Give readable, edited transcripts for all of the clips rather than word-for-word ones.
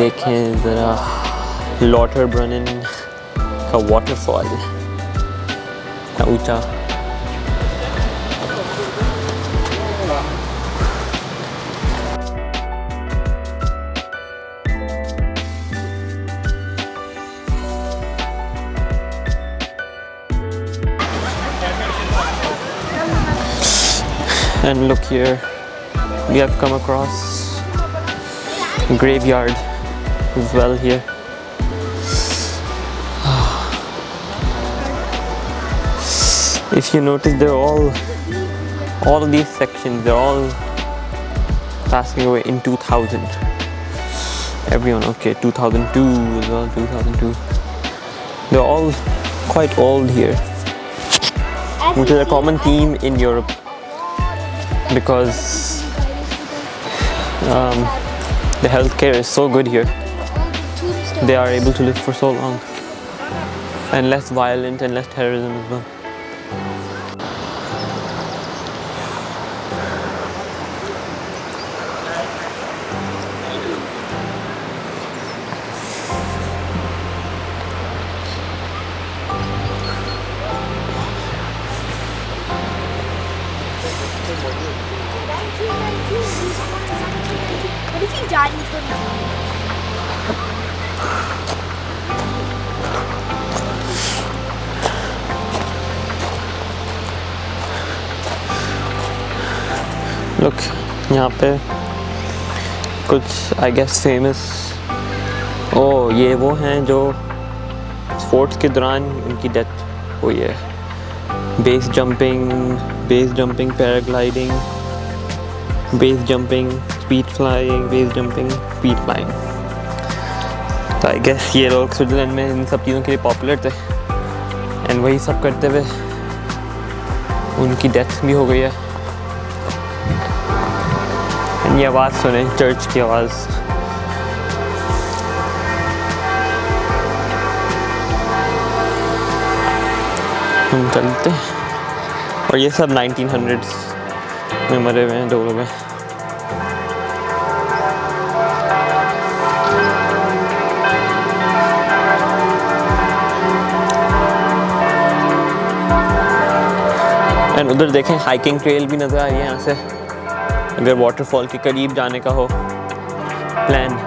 देखें ज़रा Lauterbrunnen का वाटरफॉल ऊंचा। And look here, we have come across a graveyard as well here. If you notice, they're all of these sections, they're all passing away in 2000. Everyone, okay, 2002 as well, 2002. They're all quite old here, which is a common theme in Europe because the healthcare is so good here. They are able to live for so long and less violent and less terrorism as well. What if he died in 2019? Look, यहाँ पे कुछ I guess famous, ओह ये वो हैं जो sports के दौरान उनकी डेथ हुई है। Base jumping, paragliding, base jumping, speed flying. तो आई गेस ये लोग स्विट्ज़रलैंड में इन सब चीज़ों के लिए पॉपुलर थे एंड वही सब करते हुए उनकी डेथ भी हो गई है। एंड ये आवाज़ सुने, चर्च की आवाज़। हम चलते हैं और ये सब 1900s में मरे हुए हैं दो लोग हैं। एंड उधर देखें हाइकिंग ट्रेल भी नज़र आ रही है यहाँ से, अगर वाटरफॉल के करीब जाने का हो प्लान।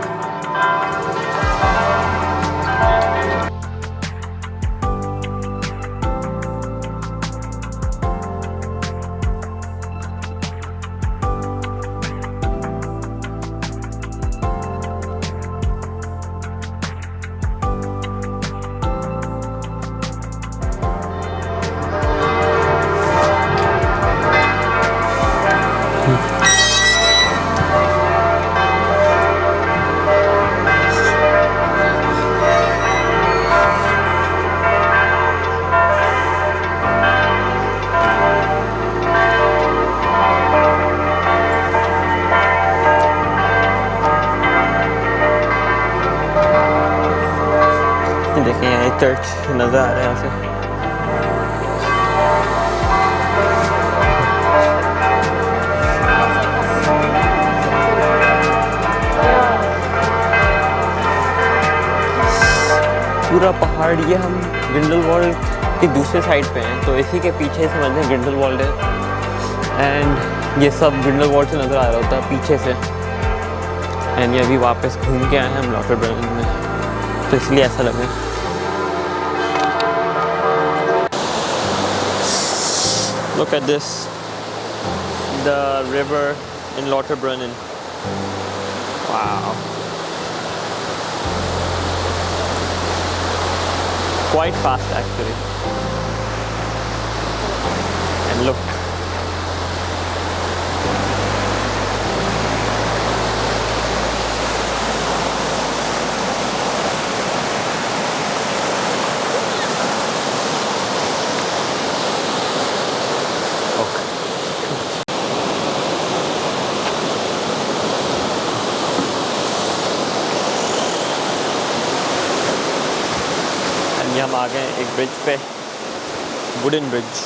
देखें यहाँ चर्च नज़र आ रहा है यहाँ से। पूरा पहाड़, ये हम ग्रिंडलवाल्ड की दूसरे साइड पे हैं, तो इसी के पीछे समझ लें ग्रिंडलवाल्ड है एंड ये सब ग्रिंडलवाल्ड से नज़र आ रहा होता है पीछे से। एंड ये अभी वापस घूम के आए हैं हम लॉटरब्रनन में, तो इसलिए ऐसा लगे। Look at this, the river in Lauterbrunnen. Wow. Quite fast actually. And look. हम आ गए एक ब्रिज पे, वुडन ब्रिज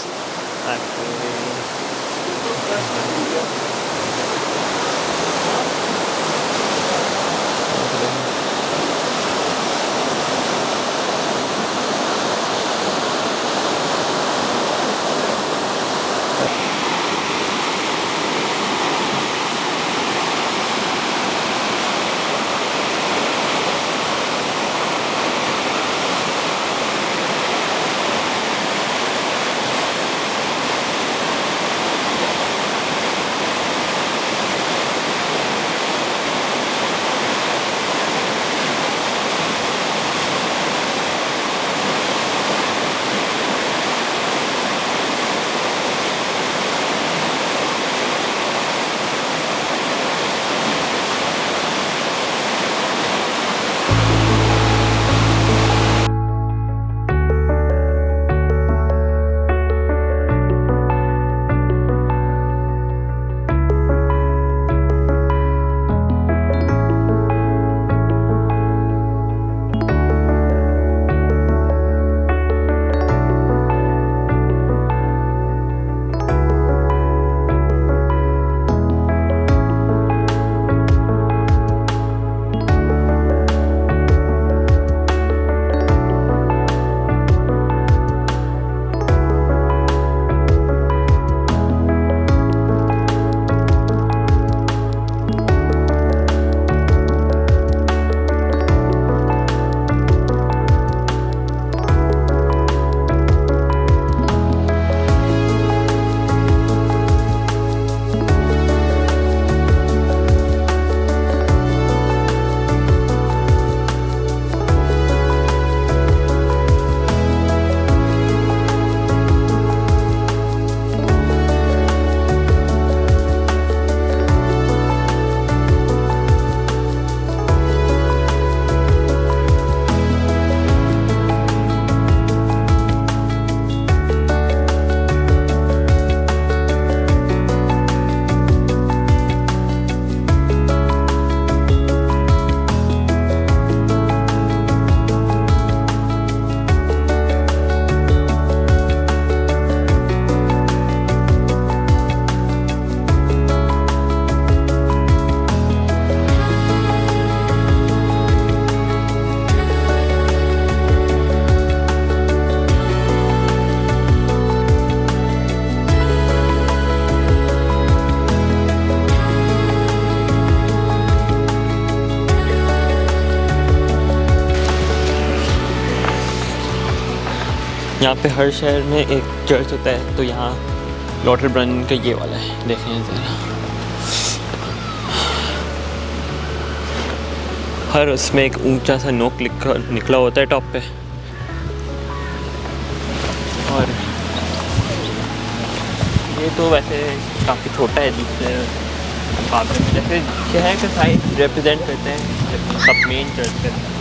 यहाँ पे हर शहर में एक चर्च होता है, तो यहाँ लॉटरब्रन का ये वाला है, देखें ज़रा। हर उसमें एक ऊंचा सा नोक निकला होता है टॉप पे। और ये तो वैसे काफ़ी छोटा है दूसरे मुकाबले में, जैसे शहर का साइज रिप्रेजेंट करते हैं सब मेन चर्च है।